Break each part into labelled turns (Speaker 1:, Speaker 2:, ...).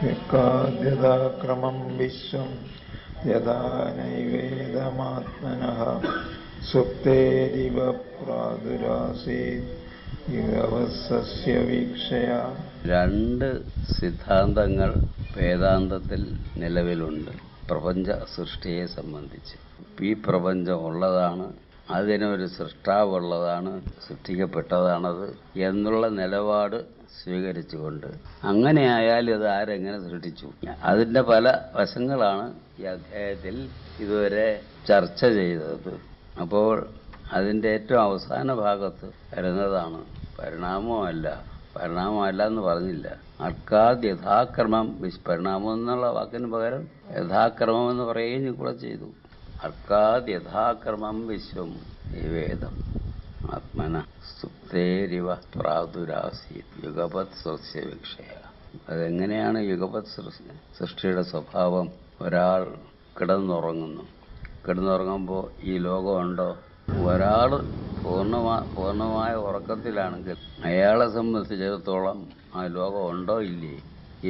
Speaker 1: യഥാക്രമം വിശ്വം യഥാ നൈവേദമാത്മനഃ സുപ്തേരിവ പ്രാദുരാസീത് യുഗവത്സസ്യ വീക്ഷയാ.
Speaker 2: രണ്ട് സിദ്ധാന്തങ്ങൾ വേദാന്തത്തിൽ നിലവിലുണ്ട് പ്രപഞ്ച സൃഷ്ടിയെ സംബന്ധിച്ച്. ഈ പ്രപഞ്ചം ഉള്ളതാണ്, അതിനൊരു സൃഷ്ടാവുള്ളതാണ്, സൃഷ്ടിക്കപ്പെട്ടതാണത് എന്നുള്ള നിലപാട് സ്വീകരിച്ചുകൊണ്ട് അങ്ങനെയായാൽ ഇത് ആരെങ്ങനെ സൃഷ്ടിച്ചു, അതിൻ്റെ പല വശങ്ങളാണ് ഈ അധ്യായത്തിൽ ഇതുവരെ ചർച്ച ചെയ്തത്. അപ്പോൾ അതിൻ്റെ ഏറ്റവും അവസാന ഭാഗത്ത് വരുന്നതാണ് പരിണാമമല്ല എന്ന് പറഞ്ഞില്ല. അർക്കാദ് യഥാക്രമം പരിണാമം എന്നുള്ള വാക്കിന് പകരം യഥാക്രമം എന്ന് പറയുകയും കൂടെ ചെയ്തു. അർക്കാദ് യഥാക്രമം വിശ്വം നിവേദം ആത്മന സുപ്തേരിവ പ്രാദുരാസീത് യുഗപത് സസ്യവിക്ഷയ. അതെങ്ങനെയാണ് യുഗപത് സൃഷ്ടിയുടെ സ്വഭാവം? ഒരാൾ കിടന്നുറങ്ങുമ്പോൾ ഈ ലോകമുണ്ടോ? ഒരാൾ പൂർണ്ണമായ ഉറക്കത്തിലാണെങ്കിൽ അയാളെ സംബന്ധിച്ചിടത്തോളം ആ ലോകം ഉണ്ടോ ഇല്ലേ?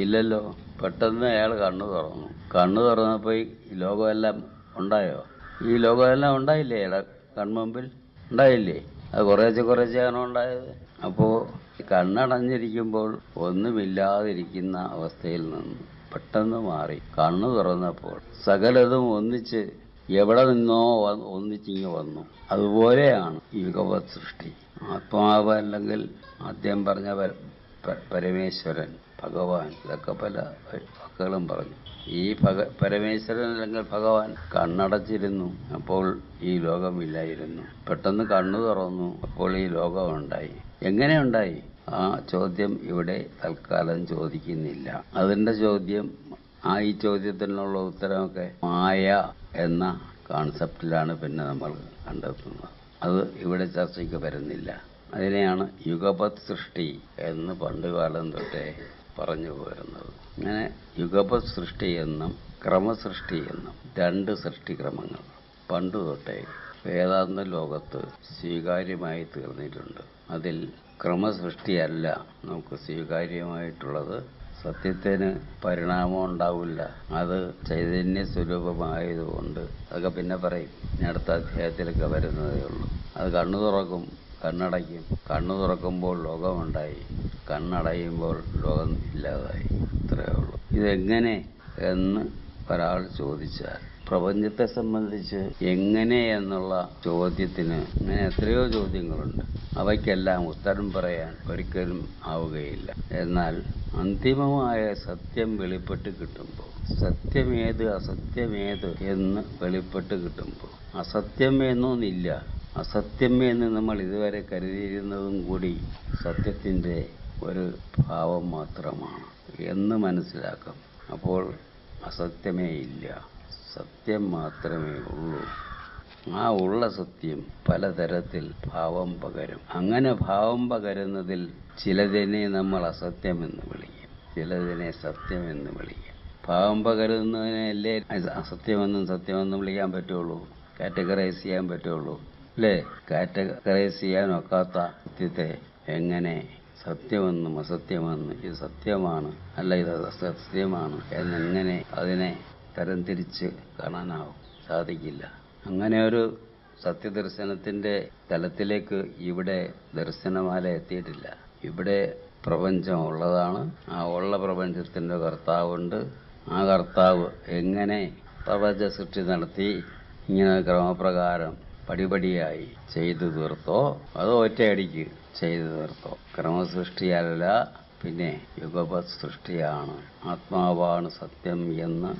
Speaker 2: ഇല്ലല്ലോ. പെട്ടെന്ന് അയാൾ കണ്ണു തുറന്നപ്പോൾ ഈ ലോകമെല്ലാം ഉണ്ടായോ? ഈ ലോകമെല്ലാം ഉണ്ടായില്ലേ? അയാളെ കൺമുമ്പിൽ ഉണ്ടായില്ലേ? അത് കുറേശ്ശെയാണ് ഉണ്ടായത്. അപ്പോൾ കണ്ണടഞ്ഞിരിക്കുമ്പോൾ ഒന്നുമില്ലാതിരിക്കുന്ന അവസ്ഥയിൽ നിന്ന് പെട്ടെന്ന് മാറി കണ്ണു തുറന്നപ്പോൾ സകലതും ഒന്നിച്ച് എവിടെ നിന്നോ ഒന്നിച്ചിങ്ങ് വന്നു. അതുപോലെയാണ് യുഗപത് സൃഷ്ടി. ആത്മാവ് അല്ലെങ്കിൽ ആദ്യം പറഞ്ഞ പരമേശ്വരൻ, ഭഗവാൻ, ഇതൊക്കെ പല വാക്കുകളും പറഞ്ഞു. ഈ പരമേശ്വരൻ അല്ലെങ്കിൽ ഭഗവാൻ കണ്ണടച്ചിരുന്നു, അപ്പോൾ ഈ ലോകമില്ലായിരുന്നു. പെട്ടെന്ന് കണ്ണു തുറന്നു, അപ്പോൾ ഈ ലോകം ഉണ്ടായി. എങ്ങനെ ഉണ്ടായി? ആ ചോദ്യം ഇവിടെ തൽക്കാലം ചോദിക്കുന്നില്ല. അതിൻ്റെ ചോദ്യം, ഈ ചോദ്യത്തിനുള്ള ഉത്തരമൊക്കെ മായ എന്ന കോൺസെപ്റ്റിലാണ് പിന്നെ നമ്മൾ കണ്ടെത്തുന്നത്. അത് ഇവിടെ ചർച്ചയ്ക്ക് വരുന്നില്ല. അതിനെയാണ് യുഗപത് സൃഷ്ടി എന്ന് പണ്ടുകാലം തൊട്ടേ പറഞ്ഞു പോരുന്നത്. അങ്ങനെ യുഗപത് സൃഷ്ടി എന്നും ക്രമസൃഷ്ടി എന്നും രണ്ട് സൃഷ്ടിക്രമങ്ങൾ പണ്ടു തൊട്ടേ വേദാന്ത ലോകത്ത് സ്വീകാര്യമായി തീർന്നിട്ടുണ്ട്. അതിൽ ക്രമസൃഷ്ടിയല്ല നമുക്ക് സ്വീകാര്യമായിട്ടുള്ളത്. സത്യത്തിന് പരിണാമം ഉണ്ടാവില്ല, അത് ചൈതന്യ സ്വരൂപമായതുകൊണ്ട്. അതൊക്കെ പിന്നെ പറയും, അടുത്ത അധ്യായത്തിലൊക്കെ വരുന്നതേ ഉള്ളൂ. അത് കണ്ണു തുറക്കും, കണ്ണടയ്ക്കും. കണ്ണു തുറക്കുമ്പോൾ ലോകമുണ്ടായി, കണ്ണടയുമ്പോൾ ലോകം ഇല്ലാതായി. ഇത്രയേ ഉള്ളൂ. ഇതെങ്ങനെ എന്ന് ഒരാൾ ചോദിച്ചാൽ, പ്രപഞ്ചത്തെ സംബന്ധിച്ച് എങ്ങനെ എന്നുള്ള ചോദ്യത്തിന് ഇങ്ങനെ എത്രയോ ചോദ്യങ്ങളുണ്ട്. അവയ്ക്കെല്ലാം ഉത്തരം പറയാൻ ഒരിക്കലും ആവുകയില്ല. എന്നാൽ അന്തിമമായ സത്യം വെളിപ്പെട്ട് കിട്ടുമ്പോൾ, സത്യമേത് അസത്യമേത് എന്ന് വെളിപ്പെട്ട് കിട്ടുമ്പോൾ, അസത്യം എന്നൊന്നില്ല, അസത്യം എന്ന് നമ്മൾ ഇതുവരെ കരുതിയിരുന്നതും കൂടി സത്യത്തിൻ്റെ ഒരു ഭാവം മാത്രമാണ് എന്ന് മനസ്സിലാക്കും. അപ്പോൾ അസത്യമേ ഇല്ല, സത്യം മാത്രമേ ഉള്ളൂ. ആ ഉള്ള സത്യം പലതരത്തിൽ ഭാവം പകരും. അങ്ങനെ ഭാവം പകരുന്നതിൽ ചിലതിനെ നമ്മൾ അസത്യമെന്ന് വിളിക്കും, ചിലതിനെ സത്യമെന്ന് വിളിക്കും. ഭാവം പകരുന്നതിനല്ലേ അസത്യമെന്നും സത്യമെന്നും വിളിക്കാൻ പറ്റുള്ളൂ, കാറ്റഗറൈസ് ചെയ്യാൻ പറ്റുള്ളൂ, അല്ലേ? കാറ്റഗറൈസ് ചെയ്യാൻ ഒക്കാത്ത സത്യത്തെ എങ്ങനെ സത്യമെന്നും അസത്യമെന്നും, ഇത് സത്യമാണ് അല്ല ഇത് അസത്യമാണ് എന്നെങ്ങനെ അതിനെ തരംതിരിച്ച് കാണാനാവും? സാധിക്കില്ല. അങ്ങനെ ഒരു സത്യദർശനത്തിൻ്റെ തലത്തിലേക്ക് ഇവിടെ ദർശനമാല എത്തിയിട്ടില്ല. ഇവിടെ പ്രപഞ്ചം ഉള്ളതാണ്, ആ ഉള്ള പ്രപഞ്ചത്തിൻ്റെ കർത്താവുണ്ട്. ആ കർത്താവ് എങ്ങനെ പ്രപഞ്ച സൃഷ്ടി നടത്തി ഇങ്ങനെ ക്രമപ്രകാരം പടിപടിയായി ചെയ്തു തീർത്തോ, അതോ ഒറ്റയടിക്ക് ചെയ്തു തീർത്തോ? ക്രമസൃഷ്ടിയല്ല, പിന്നെ യുഗപത് സൃഷ്ടിയാണ്. ആത്മാവാണ് സത്യം എന്ന്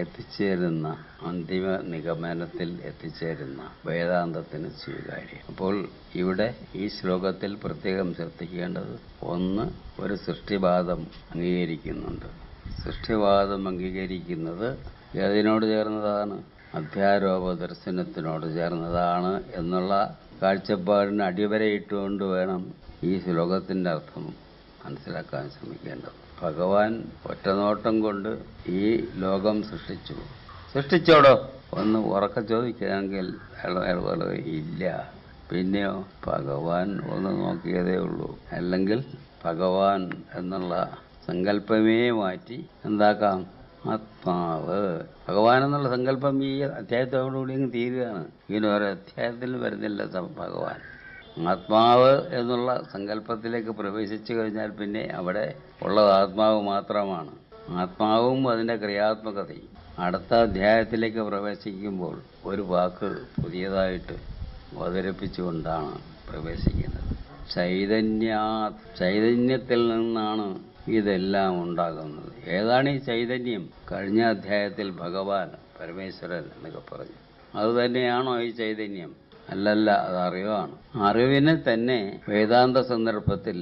Speaker 2: എത്തിച്ചേരുന്ന, അന്തിമ നിഗമനത്തിൽ എത്തിച്ചേരുന്ന വേദാന്തത്തിന് സ്വീകാര്യം. അപ്പോൾ ഇവിടെ ഈ ശ്ലോകത്തിൽ പ്രത്യേകം ശ്രദ്ധിക്കേണ്ടത്, ഒന്ന്, ഒരു സൃഷ്ടിവാദം അംഗീകരിക്കുന്നുണ്ട്. സൃഷ്ടിവാദം അംഗീകരിക്കുന്നത് ഏതിനോട് ചേർന്നതാണ്? അധ്യാരോപ ദർശനത്തിനോട് ചേർന്നതാണ് എന്നുള്ള കാഴ്ചപ്പാടിന് അടിവരയിട്ടുകൊണ്ട് വേണം ഈ ശ്ലോകത്തിൻ്റെ അർത്ഥം മനസ്സിലാക്കാൻ ശ്രമിക്കേണ്ടത്. ഭഗവാൻ ഒറ്റനോട്ടം കൊണ്ട് ഈ ലോകം സൃഷ്ടിച്ചോടോ ഒന്ന് ഉറക്കെ ചോദിക്കുകയാണെങ്കിൽ പോലെ ഇല്ല. പിന്നെയോ ഭഗവാൻ ഒന്ന് നോക്കിയതേ ഉള്ളൂ. അല്ലെങ്കിൽ ഭഗവാൻ എന്നുള്ള സങ്കല്പമേ മാറ്റി എന്താക്കാം? ആത്മാവ്. ഭഗവാൻ എന്നുള്ള സങ്കല്പം ഈ അധ്യായത്തോടുകൂടി അങ്ങ് തീരുകയാണ്. ഇങ്ങനെ ഓരോ അധ്യായത്തിൽ വരുന്നില്ല ഭഗവാൻ. ആത്മാവ് എന്നുള്ള സങ്കല്പത്തിലേക്ക് പ്രവേശിച്ചു കഴിഞ്ഞാൽ പിന്നെ അവിടെ ഉള്ളത് ആത്മാവ് മാത്രമാണ്. ആത്മാവും അതിൻ്റെ ക്രിയാത്മകതയും. അടുത്ത അധ്യായത്തിലേക്ക് പ്രവേശിക്കുമ്പോൾ ഒരു വാക്ക് പുതിയതായിട്ട് അവതരിപ്പിച്ചുകൊണ്ടാണ് പ്രവേശിക്കുന്നത്. ചൈതന്യത്തിൽ നിന്നാണ് ഇതെല്ലാം ഉണ്ടാകുന്നത്. ഏതാണ് ഈ ചൈതന്യം? കഴിഞ്ഞ അധ്യായത്തിൽ ഭഗവാൻ പരമേശ്വരൻ എന്നൊക്കെ പറഞ്ഞു. അതുതന്നെയാണോ ഈ ചൈതന്യം? അല്ലല്ല, അത് അറിവാണ്. അറിവിനെ തന്നെ വേദാന്ത സന്ദർഭത്തിൽ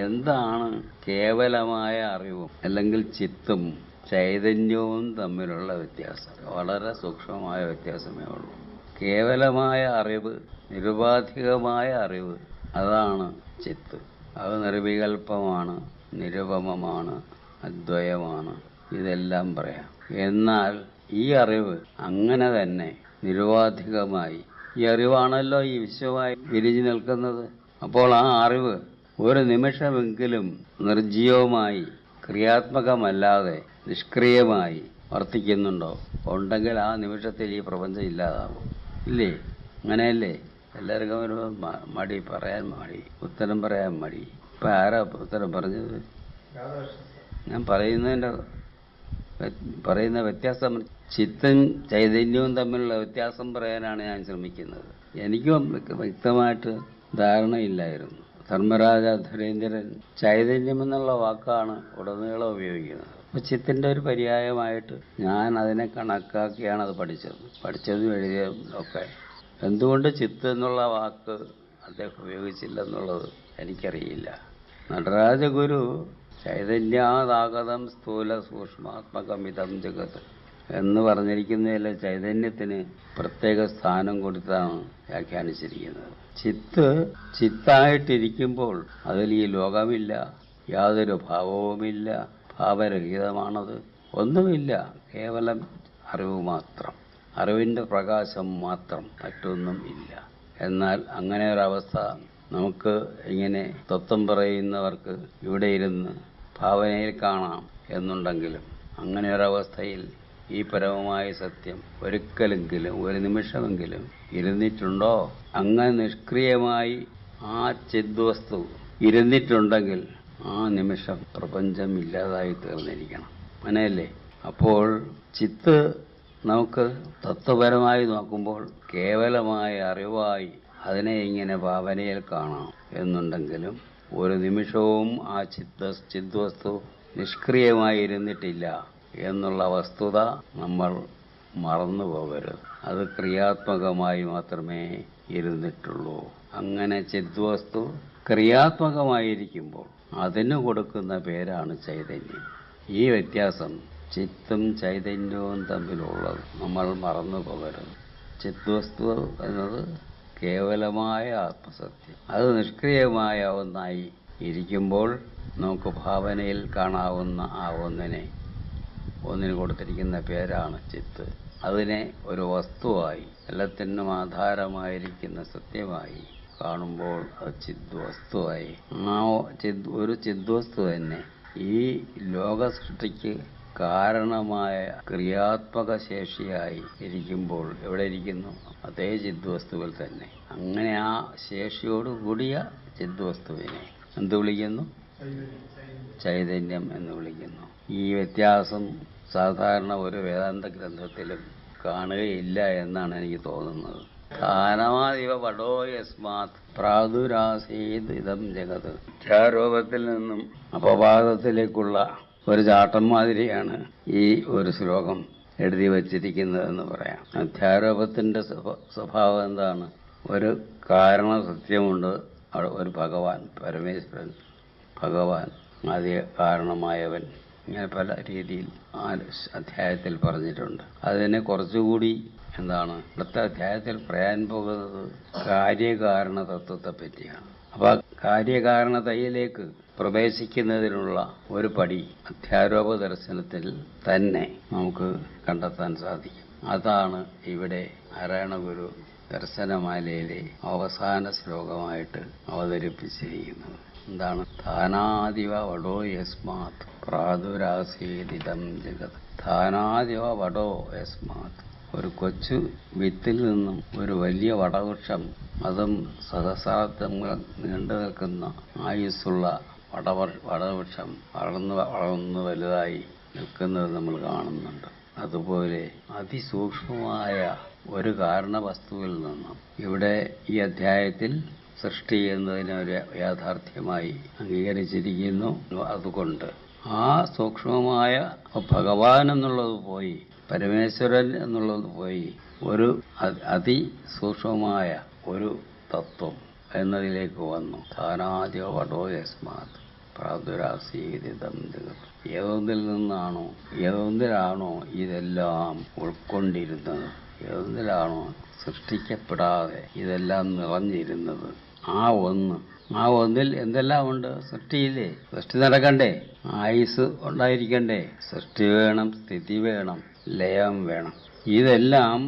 Speaker 2: എന്താണ് കേവലമായ അറിവും അല്ലെങ്കിൽ ചിത്തും ചൈതന്യവും തമ്മിലുള്ള വ്യത്യാസം? വളരെ സൂക്ഷ്മമായ വ്യത്യാസമേ ഉള്ളൂ. കേവലമായ അറിവ്, നിരുപാധികമായ അറിവ്, അതാണ് ചിത്ത്. അത് നിർവികൽപ്പമാണ്, നിരുപമമാണ്, അദ്വയമാണ്, ഇതെല്ലാം പറയാം. എന്നാൽ ഈ അറിവ് അങ്ങനെ തന്നെ നിരുപാധികമായി, ഈ അറിവാണല്ലോ ഈ വിശ്വമായി വിരിഞ്ഞു നിൽക്കുന്നത്. അപ്പോൾ ആ അറിവ് ഒരു നിമിഷമെങ്കിലും നിർജീവമായി, ക്രിയാത്മകമല്ലാതെ നിഷ്ക്രിയമായി വർത്തിക്കുന്നുണ്ടോ? ഉണ്ടെങ്കിൽ ആ നിമിഷത്തിൽ ഈ പ്രപഞ്ചം ഇല്ലാതാവും. ഇല്ലേ? അങ്ങനെയല്ലേ? എല്ലാവർക്കും ഒരു മടി, പറയാൻ മടി, ഉത്തരം പറയാൻ മടി. ഇപ്പം ആരാ ഉത്തരം പറഞ്ഞത്? ഞാൻ പറയുന്ന വ്യത്യാസം, ചിത്തും ചൈതന്യവും തമ്മിലുള്ള വ്യത്യാസം പറയാനാണ് ഞാൻ ശ്രമിക്കുന്നത്. എനിക്കും വ്യക്തമായിട്ട് ധാരണയില്ലായിരുന്നു. ധർമ്മരാജ ധുരേന്ദ്രൻ ചൈതന്യം എന്നുള്ള വാക്കാണ് ഉടനീളം ഉപയോഗിക്കുന്നത്. അപ്പോൾ ചിത്തിൻ്റെ ഒരു പര്യായമായിട്ട് ഞാൻ അതിനെ കണക്കാക്കിയാണ് അത് പഠിച്ചതും എഴുതിയതും ഒക്കെ. എന്തുകൊണ്ട് ചിത്ത് എന്നുള്ള വാക്ക് അദ്ദേഹം ഉപയോഗിച്ചില്ലെന്നുള്ളത് എനിക്കറിയില്ല. നടരാജഗുരു ചൈതന്യാതാഗതം സ്ഥൂല സൂക്ഷ്മാത്മകമിതം ജഗത് എന്ന് പറഞ്ഞിരിക്കുന്നതിൽ ചൈതന്യത്തിന് പ്രത്യേക സ്ഥാനം കൊടുത്താണ് വ്യാഖ്യാനിച്ചിരിക്കുന്നത്. ചിത്തായിട്ടിരിക്കുമ്പോൾ അതിൽ ഈ ലോകമില്ല, യാതൊരു ഭാവവുമില്ല, ഭാവരഹിതമാണത്, ഒന്നുമില്ല, കേവലം അറിവ് മാത്രം, അറിവിൻ്റെ പ്രകാശം മാത്രം, മറ്റൊന്നും ഇല്ല. എന്നാൽ അങ്ങനെ ഒരവസ്ഥ നമുക്ക് ഇങ്ങനെ തത്വം പറയുന്നവർക്ക് ഇവിടെ ഇരുന്ന് ഭാവനയിൽ കാണാം എന്നുണ്ടെങ്കിലും അങ്ങനെ ഒരവസ്ഥയിൽ ഈ പരമമായ സത്യം ഒരിക്കലെങ്കിലും, ഒരു നിമിഷമെങ്കിലും ഇരുന്നിട്ടുണ്ടോ? അങ്ങനെ നിഷ്ക്രിയമായി ആ ചിദ്വസ്തു ഇരുന്നിട്ടുണ്ടെങ്കിൽ ആ നിമിഷം പ്രപഞ്ചം ഇല്ലാതായി തീർന്നിരിക്കണം. അങ്ങനെയല്ലേ? അപ്പോൾ ചിത്ത് നമുക്ക് തത്വപരമായി നോക്കുമ്പോൾ കേവലമായ അറിവായി അതിനെ ഇങ്ങനെ ഭാവനയിൽ കാണാം എന്നുണ്ടെങ്കിലും ഒരു നിമിഷവും ആ ചിദ്വസ്തു നിഷ്ക്രിയമായി ഇരുന്നിട്ടില്ല എന്നുള്ള വസ്തുത നമ്മൾ മറന്നു പോകരുത്. അത് ക്രിയാത്മകമായി മാത്രമേ ഇരുന്നിട്ടുള്ളൂ. അങ്ങനെ ചിദ്വസ്തു ക്രിയാത്മകമായിരിക്കുമ്പോൾ അതിന് കൊടുക്കുന്ന പേരാണ് ചൈതന്യം. ഈ വ്യത്യാസം ചിത്തും ചൈതന്യവും തമ്മിലുള്ളത് നമ്മൾ മറന്നു പോകരുത്. ചിദ്വസ്തു എന്നത് കേവലമായ ആത്മസത്യം, അത് നിഷ്ക്രിയമായ ഒന്നായി ഇരിക്കുമ്പോൾ നമുക്ക് ഭാവനയിൽ കാണാവുന്ന ആ ഒന്നിന് കൊടുത്തിരിക്കുന്ന പേരാണ് ചിത്ത്. അതിനെ ഒരു വസ്തുവായി, എല്ലാത്തിനും ആധാരമായിരിക്കുന്ന സത്യമായി കാണുമ്പോൾ അത് ചിദ്വസ്തുവായി. ഒരു ചിദ്വസ്തു തന്നെ ഈ ലോക സൃഷ്ടിക്ക് കാരണമായ ക്രിയാത്മക ശേഷിയായി ഇരിക്കുമ്പോൾ എവിടെ ഇരിക്കുന്നു? അതേ ചിദ്വസ്തുവിൽ തന്നെ. അങ്ങനെ ആ ശേഷിയോട് കൂടിയ ചിദ്വസ്തുവിനെ എന്ത് വിളിക്കുന്നു? ചൈതന്യം എന്ന് വിളിക്കുന്നു. ഈ വ്യത്യാസം സാധാരണ ഒരു വേദാന്ത ഗ്രന്ഥത്തിലും കാണുകയില്ല എന്നാണ് എനിക്ക് തോന്നുന്നത്. ധാനമാദിവ പടോ യസ്മാത് പ്രാദുരാസീത് ഇതം ജഗത്. അധ്യാരോപത്തിൽ നിന്നും അപവാദത്തിലേക്കുള്ള ഒരു ചാട്ടം മാതിരിയാണ് ഈ ഒരു ശ്ലോകം എഴുതി വച്ചിരിക്കുന്നതെന്ന് പറയാം. അധ്യാരോപത്തിൻ്റെ സ്വഭാവം എന്താണ്? ഒരു കാരണ സത്യമുണ്ട്, ഒരു ഭഗവാൻ, പരമേശ്വരൻ, ഭഗവാൻ, ആദ്യ കാരണമായവൻ, ഇങ്ങനെ പല രീതിയിൽ ആ അധ്യായത്തിൽ പറഞ്ഞിട്ടുണ്ട്. അതിനെ കുറച്ചുകൂടി എന്താണ് അടുത്ത അധ്യായത്തിൽ പറയാൻ പോകുന്നത് കാര്യകാരണ തത്വത്തെ പറ്റിയാണ്. അപ്പോൾ കാര്യകാരണതയിലേക്ക് പ്രവേശിക്കുന്നതിനുള്ള ഒരു പടി അധ്യാരോപ ദർശനത്തിൽ തന്നെ നമുക്ക് കണ്ടെത്താൻ സാധിക്കും. അതാണ് ഇവിടെ നാരായണഗുരു ദർശനമാലയിലെ അവസാന ശ്ലോകമായിട്ട് അവതരിപ്പിച്ചിരിക്കുന്നത്. എന്താണ്? ധാനാദിവ വടോ യസ്മാത് പ്രാദുരാസീദിതം ജഗത്. ധാനാദിവ വടോ യസ്മാത്. ഒരു കൊച്ചു വിത്തിൽ നിന്നും ഒരു വലിയ വടവൃക്ഷം, അതും സഹസ്രാബ്ദങ്ങൾ നീണ്ടു നിൽക്കുന്ന ആയുസ്സുള്ള വടവൃക്ഷം വളർന്നു വലുതായി നിൽക്കുന്നത് നമ്മൾ കാണുന്നുണ്ട്. അതുപോലെ അതിസൂക്ഷ്മമായ ഒരു കാരണവസ്തുവിൽ നിന്നും ഇവിടെ ഈ അധ്യായത്തിൽ സൃഷ്ടി എന്നതിനെ ഒരു യാഥാർത്ഥ്യമായി അംഗീകരിച്ചിരിക്കുന്നു. അതുകൊണ്ട് ആ സൂക്ഷ്മമായ ഭഗവാൻ എന്നുള്ളത് പോയി, പരമേശ്വരൻ എന്നുള്ളത് പോയി, ഒരു അതിസൂക്ഷ്മമായ ഒരു തത്വം എന്നതിലേക്ക് വന്നു. ധാനാദ്യോ വടോ യസ്മാത് പ്രാദുരാസീദിതം ജഗത്. ഏതൊന്നിലാണോ ഇതെല്ലാം ഉൾക്കൊണ്ടിരുന്നത്, ഏതൊന്നിലാണോ സൃഷ്ടിക്കപ്പെടാതെ ഇതെല്ലാം നിറഞ്ഞിരുന്നത്, ആ ഒന്നിൽ എന്തെല്ലാം ഉണ്ട്? സൃഷ്ടിയില്ലേ? സൃഷ്ടി നടക്കണ്ടേ? ആയുസ് ഉണ്ടായിരിക്കണ്ടേ? സൃഷ്ടി വേണം, സ്ഥിതി വേണം, ലയം വേണം. ഇതെല്ലാം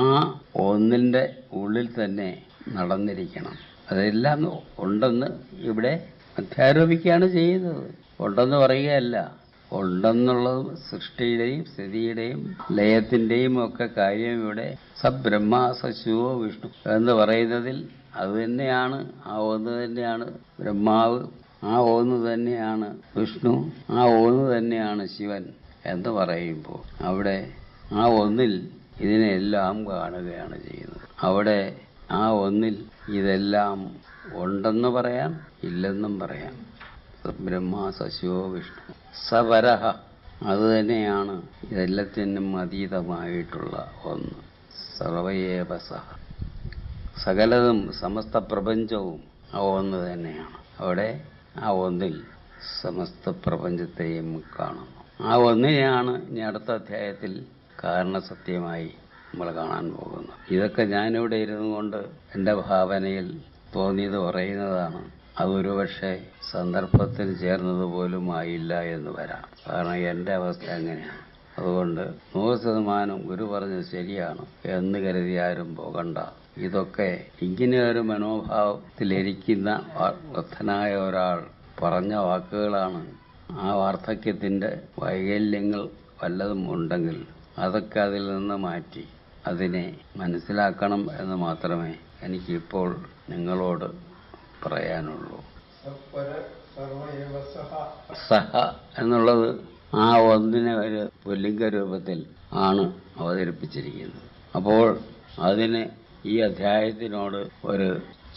Speaker 2: ആ ഒന്നിൻ്റെ ഉള്ളിൽ തന്നെ നടന്നിരിക്കണം. അതെല്ലാം ഉണ്ടെന്ന് ഇവിടെ അധ്യാരോപിക്കുകയാണ് ചെയ്യുന്നത്. ഉണ്ടെന്ന് പറയുകയല്ല. ഉണ്ടെന്നുള്ളത് സൃഷ്ടിയുടെയും സ്ഥിതിയുടെയും ലയത്തിൻ്റെയും ഒക്കെ കാര്യം ഇവിടെ സബ്രഹ്മ സശിവോ വിഷ്ണു എന്ന് പറയുന്നതിൽ അത് തന്നെയാണ്. ആ ഒന്ന് തന്നെയാണ് ബ്രഹ്മാവ്, ആ ഒന്ന് തന്നെയാണ് വിഷ്ണു, ആ ഒന്ന് തന്നെയാണ് ശിവൻ എന്ന് പറയുമ്പോൾ അവിടെ ആ ഒന്നിൽ ഇതിനെല്ലാം കാണുകയാണ് ചെയ്യുന്നത്. അവിടെ ആ ഒന്നിൽ ഇതെല്ലാം ഉണ്ടെന്ന് പറയാം, ഇല്ലെന്നും പറയാം. ബ്രഹ്മ സശിവോ വിഷ്ണു സപരഹ, അത് തന്നെയാണ് ഇതെല്ലാത്തിനും അതീതമായിട്ടുള്ള ഒന്ന്. സർവയേവ സഹ, സകലതും സമസ്ത പ്രപഞ്ചവും ആ ഒന്ന് തന്നെയാണ്. അവിടെ ആ ഒന്നിൽ സമസ്ത പ്രപഞ്ചത്തെയും കാണുന്നു. ആ ഒന്നിനെയാണ് ഇനി അടുത്ത അധ്യായത്തിൽ കാരണസത്യമായി നമ്മൾ കാണാൻ പോകുന്നത്. ഇതൊക്കെ ഞാനിവിടെ ഇരുന്നു കൊണ്ട് എൻ്റെ ഭാവനയിൽ തോന്നിയത് പറയുന്നതാണ്. അതൊരു പക്ഷേ സന്ദർഭത്തിന് ചേർന്നതുപോലും ആയില്ല എന്ന് വരാം. കാരണം എൻ്റെ അവസ്ഥ അങ്ങനെയാണ്. അതുകൊണ്ട് 100% ഗുരു പറഞ്ഞത് ശരിയാണ് എന്ന് കരുതി ആരും പോകണ്ട. ഇതൊക്കെ ഇങ്ങനെയൊരു മനോഭാവത്തിലിരിക്കുന്ന വൃദ്ധനായ ഒരാൾ പറഞ്ഞ വാക്കുകളാണ്. ആ വാർദ്ധക്യത്തിൻ്റെ വൈകല്യങ്ങൾ വല്ലതും ഉണ്ടെങ്കിൽ അതൊക്കെ അതിൽ നിന്ന് മാറ്റി അതിനെ മനസ്സിലാക്കണം എന്ന് മാത്രമേ എനിക്കിപ്പോൾ നിങ്ങളോട് പറയാനുള്ളൂ. സഹ എന്നുള്ളത് ആ ഒന്നിനെ ഒരു പുല്ലിംഗ രൂപത്തിൽ ആണ് അവതരിപ്പിച്ചിരിക്കുന്നത്. അപ്പോൾ അതിന് ഈ അധ്യായത്തിനോട് ഒരു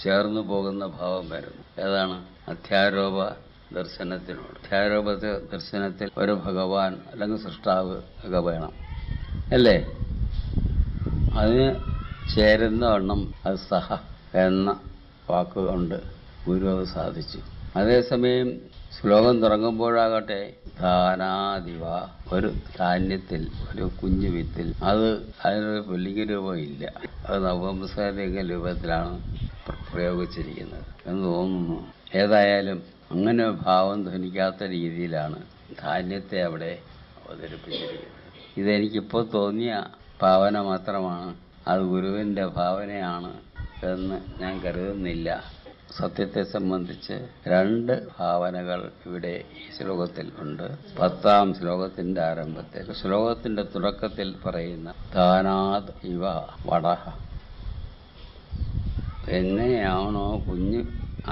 Speaker 2: ചേർന്നു പോകുന്ന ഭാവം വരുന്നു. ഏതാണ്? അധ്യാരോപ ദർശനത്തിനോട്. അധ്യാരോപ ദർശനത്തിൽ ഒരു ഭഗവാൻ അല്ലെങ്കിൽ സൃഷ്ടാവ് ഒക്കെ വേണം, അല്ലേ? അതിന് ചേരുന്ന വണ്ണം അത് സഹ എന്ന വാക്കുകൊണ്ട് ഗുരു അത് സാധിച്ചു. അതേസമയം ശ്ലോകം തുടങ്ങുമ്പോഴാകട്ടെ ധാനാദിവ, ഒരു ധാന്യത്തിൽ, ഒരു കുഞ്ഞു വിത്തിൽ, അതിനൊരു പുല്ലിംഗ രൂപം ഇല്ല. അത് നവംസലിംഗ രൂപത്തിലാണ് പ്രയോഗിച്ചിരിക്കുന്നത് എന്ന് തോന്നുന്നു. ഏതായാലും അങ്ങനെ ഭാവം ധനിക്കാത്ത രീതിയിലാണ് ധാന്യത്തെ അവിടെ അവതരിപ്പിച്ചിരിക്കുന്നത്. ഇതെനിക്കിപ്പോൾ തോന്നിയ ഭാവന മാത്രമാണ്. അത് ഗുരുവിൻ്റെ ഭാവനയാണ് എന്ന് ഞാൻ കരുതുന്നില്ല. സത്യത്തെ സംബന്ധിച്ച് 2 ഭാവനകൾ ഇവിടെ ഈ ശ്ലോകത്തിൽ ഉണ്ട്. 10ാം ശ്ലോകത്തിന്റെ ആരംഭത്തിൽ, ശ്ലോകത്തിന്റെ തുടക്കത്തിൽ പറയുന്ന ധാനാത് ഇവ വടഹ, എങ്ങനെയാണോ കുഞ്ഞു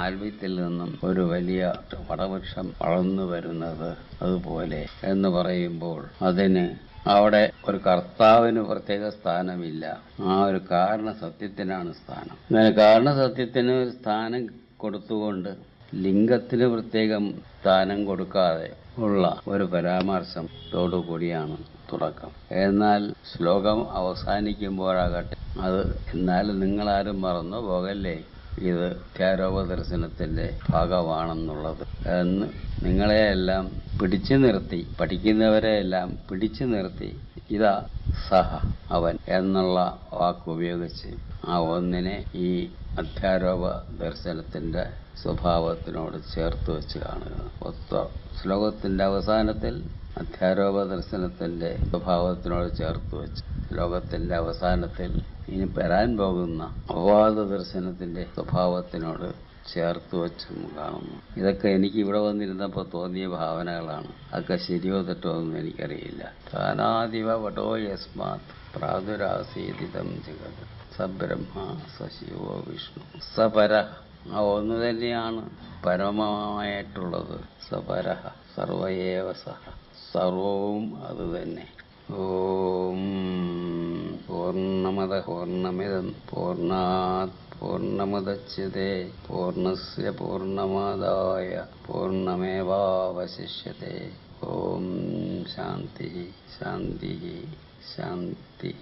Speaker 2: ആൽവ്യത്തിൽ നിന്നും ഒരു വലിയ വടവൃക്ഷം വളർന്നു വരുന്നത് അതുപോലെ എന്ന് പറയുമ്പോൾ അതിന് അവിടെ ഒരു കർത്താവിന് പ്രത്യേക സ്ഥാനമില്ല. ആ ഒരു കാരണസത്യത്തിനാണ് സ്ഥാനം. അങ്ങനെ കാരണസത്യത്തിന് ഒരു സ്ഥാനം കൊടുത്തുകൊണ്ട് ലിംഗത്തിന് സ്ഥാനം കൊടുക്കാതെ ഉള്ള ഒരു പരാമർശത്തോടു കൂടിയാണ് തുടക്കം. എന്നാൽ ശ്ലോകം അവസാനിക്കുമ്പോഴാകട്ടെ അത് എന്നാലും നിങ്ങളാരും മറന്നു പോകല്ലേ, ഇത് അധ്യാരോപ ദർശനത്തിന്റെ ഭാഗമാണെന്നുള്ളത് എന്ന് നിങ്ങളെയെല്ലാം പിടിച്ചു നിർത്തി, പഠിക്കുന്നവരെയെല്ലാം പിടിച്ചു നിർത്തി ഇതാ സഹ അവൻ എന്നുള്ള വാക്കുപയോഗിച്ച് ആ ഒന്നിനെ ഈ അധ്യാരോപ ദർശനത്തിന്റെ സ്വഭാവത്തിനോട് ചേർത്ത് വെച്ച് കാണുക. ശ്ലോകത്തിന്റെ അവസാനത്തിൽ അധ്യാരോപ ദർശനത്തിന്റെ സ്വഭാവത്തിനോട് ചേർത്ത് വെച്ച്, ശ്ലോകത്തിന്റെ അവസാനത്തിൽ ഇനി വരാൻ പോകുന്ന അപവാദ ദർശനത്തിന്റെ സ്വഭാവത്തിനോട് ചേർത്ത് വെച്ചും കാണുന്നു. ഇതൊക്കെ എനിക്ക് ഇവിടെ വന്നിരുന്നപ്പോൾ തോന്നിയ ഭാവനകളാണ്. അതൊക്കെ ശരിയോ തെറ്റോ ഒന്നും എനിക്കറിയില്ല. താനാദിവ വടോ യസ്മാത് പ്രാദുരാസീതിതം ജഗത് സബ്രഹ്മ സശിവോ വിഷ്ണു സപര. ആ ഒന്ന് തന്നെയാണ് പരമമായിട്ടുള്ളത്. സപരഹ സർവയേവ സഹ, സർവവും അത് തന്നെ. ഓം പൂർണ്ണമദ പൂർണ്ണമിദം പൂർണ്ണാത് പൂർണ്ണമുദച്യതേ പൂർണ്ണസ്യ പൂർണ്ണമാദായ പൂർണ്ണമേവാവശിഷ്യതേ. ഓം ശാന്തി ശാന്തി ശാന്തി.